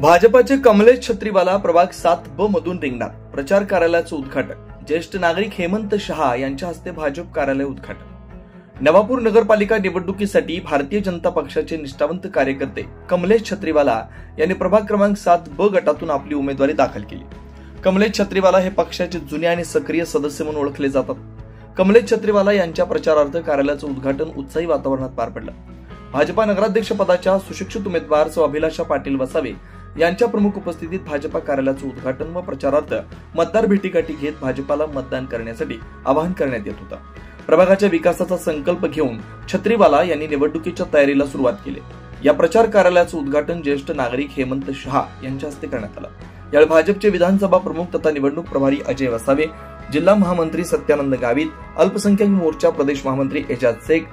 भाजपाचे कमलेश छत्रीवाला प्रभाग 7B मधून रिंगणार प्रचार कार्यालयाचं उद्घाटन ज्येष्ठ नागरिक हेमंत शहा यांच्या हस्ते भाजप कार्यालय उद्घाटन। नवापूर नगरपालिका निवडणुकीसाठी भारतीय जनता पक्षाचे निष्ठावंत कार्यकर्ते कमलेश छत्रीवाला यांनी प्रभाग क्रमांक 7B गटातून आपली उमेदवारी दाखल केली। कमलेश छत्रीवाला हे पक्षाचे जुने आणि सक्रिय सदस्य म्हणून ओळखले जातात। कमलेश छत्रीवाला यांच्या प्रचारार्थ कार्यालयाचं उद्घाटन उत्साही वातावरणात पार पडलं। भाजपा नगराध्यक्ष पदाच्या सुशिक्षित उमेदवार सौ अभिलाषा पाटील वसावे यांच्या प्रमुख उपस्थितीत भाजपा कार्यालयाचं उद्घाटन व प्रचारार्थ मतदार भेटीगाठी घेत भाजपाला मतदान करण्यासाठी आवाहन करण्यात येत होतं। प्रभागाच्या विकासाचा संकल्प घेऊन छत्रीवाला यांनी निवडणुकीच्या तयारीला सुरुवात केली। या प्रचार कार्यालयाचं उद्घाटन ज्येष्ठ नागरिक हेमंत शहा यांच्या हस्ते करण्यात आलं। यावेळी भाजपचे विधानसभा प्रमुख तथा निवडणूक प्रभारी अजय वसावे, जिल्हा महामंत्री सत्यानंद गावित, अल्पसंख्याक मोर्चा प्रदेश महामंत्री एजाज शेख,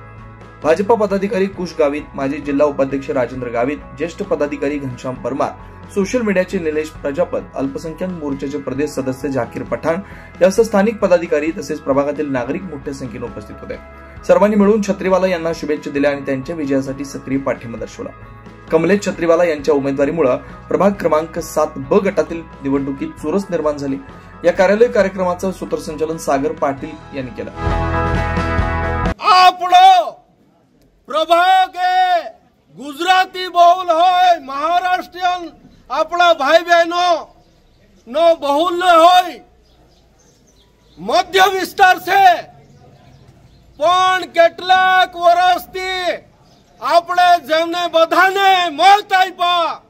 भाजपा पदाधिकारी कुश गावित, माजी जिल्हा उपाध्यक्ष राजेंद्र गावित, ज्येष्ठ पदाधिकारी घनश्याम परमार, सोशल मीडियाचे निलेश प्रजापत, अल्पसंख्याक मोर्चाचे प्रदेश सदस्य जाकीर पठाण यासह स्थानिक पदाधिकारी तसेच प्रभागातील नागरिक मोठ्या संख्येने उपस्थित होते। सर्वांनी मिळून छत्रीवाला यांना शुभेच्छा दिल्या आणि त्यांच्या विजयासाठी सक्रिय पाठिंबा दर्शवला। कमलेश छत्रीवाला यांच्या उमेदवारीमुळे प्रभाग क्रमांक 7B गटातील निवडणुकीत चुरस निर्माण झाली। या कार्यालय कार्यक्रमाचं सूत्रसंचालन सागर पाटील यांनी केलं। प्रभाग गुजराती बहुल होय, महाराष्ट्रीयन अपना भाई बहनों नो बहुल होय, मध्य विस्तार से पण કેટલાક વર્ષથી આપણે જેમને બધાને મત આપ્યા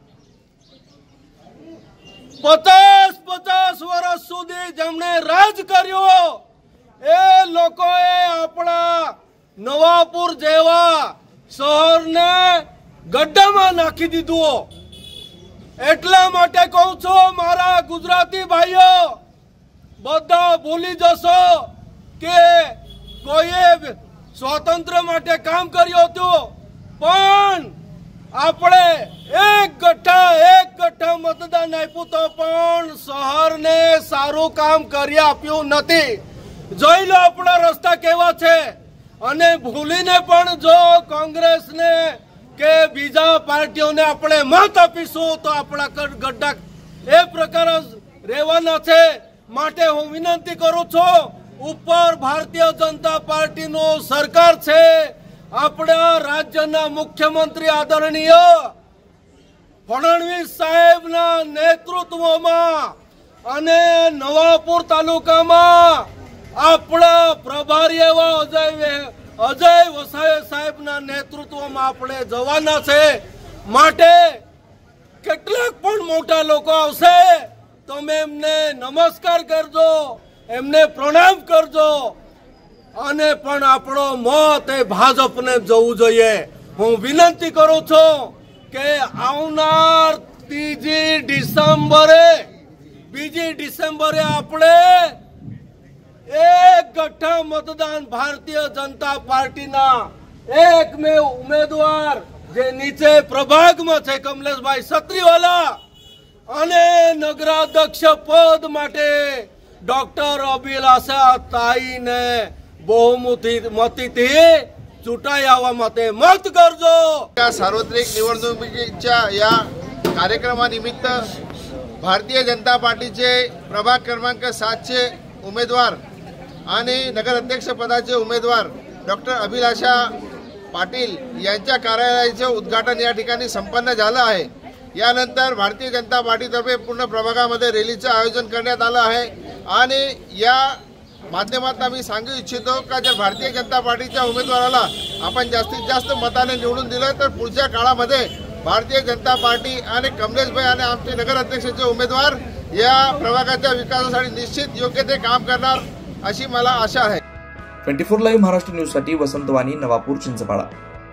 50 વર્ષ સુધી જેમને રાજ કર્યો એ લોકોએ આપણા નવાપુર જેવા શહેરને ગड्ढામાં નાખી દીધું। એટલા માટે કહું છું મારા ગુજરાતી ભાઈઓ બધા ભૂલી જશો કે કોઈએ સ્વાતંત્ર્ય માટે કામ કર્યું હતું, પણ આપણે એક ગઠ્ઠા મતદાન આપ્યું તો પણ શહેરને સારું કામ કરી આપ્યું નથી। જોઈ લો આપણા રસ્તા કેવા છે। અને ભૂલીને પણ જો કોંગ્રેસને કે બીજા પાર્ટીઓને આપણે મત આપીશું તો આપણા ગड्ढा એ પ્રકારે રહેવાના છે। માટે હું વિનંતી કરું છું, ઉપર ભારતીય જનતા પાર્ટીનો સરકાર છે, આપણા રાજ્યના મુખ્યમંત્રી આદરણીય ફડણવીસ સાહેબના નેતૃત્વમાં અને નવાપુર તાલુકામાં આપણા પ્રભારી એવા અજય વસાવે સાહેબના નેતૃત્વમાં આપણે જવાના છે। માટે કેટલાક પણ મોટા લોકો આવશે, તમે એમને નમસ્કાર કરજો, એમને પ્રણામ કરજો અને પણ આપણો મત એ ભાજપને જવું જોઈએ। હું વિનંતી કરું છું કે આવનાર 2 ડિસેમ્બરે આપણે एक गठ्ठा मतदान भारतीय जनता पार्टी ना एक में उम्मीदवार जे नीचे प्रभाग में छे कमलेश भाई छत्रीवाला अने नगराध्यक्ष पद माटे डॉक्टर अभिलाषा ताई ने बहुमतीथी चूंटाई आवा माटे मत करजो। सार्वत्रिक निवडणुकीच्या या कार्यक्रमानिमित्त भारतीय जनता पार्टीचे प्रभाग क्रमांक 7 चे उमेदवार आणि नगर अध्यक्ष पदाचे उमेदवार डॉक्टर अभिलाषा पाटील यांच्या कार्यालयाचे उद्घाटन या ठिकाणी संपन्न झालं आहे। यानंतर भारतीय जनता पार्टीतर्फे पूर्ण प्रभागामध्ये रॅलीचं आयोजन करण्यात आलं आहे आणि या माध्यमातून आम्ही सांगू इच्छितो का जर भारतीय जनता पार्टीच्या उमेदवाराला आपण जास्तीत जास्त मताने निवडून दिलं तर पुढच्या काळामध्ये भारतीय जनता पार्टी आणि कमलेशभाई आणि आमचे नगर अध्यक्षाचे उमेदवार या प्रभागाच्या विकासासाठी निश्चित योग्य ते काम करणार अशी मला आशा आहे। 24 लाईव्ह महाराष्ट्र न्यूज साठी वसंत वाणी, नवापूर, चिंचपाडा।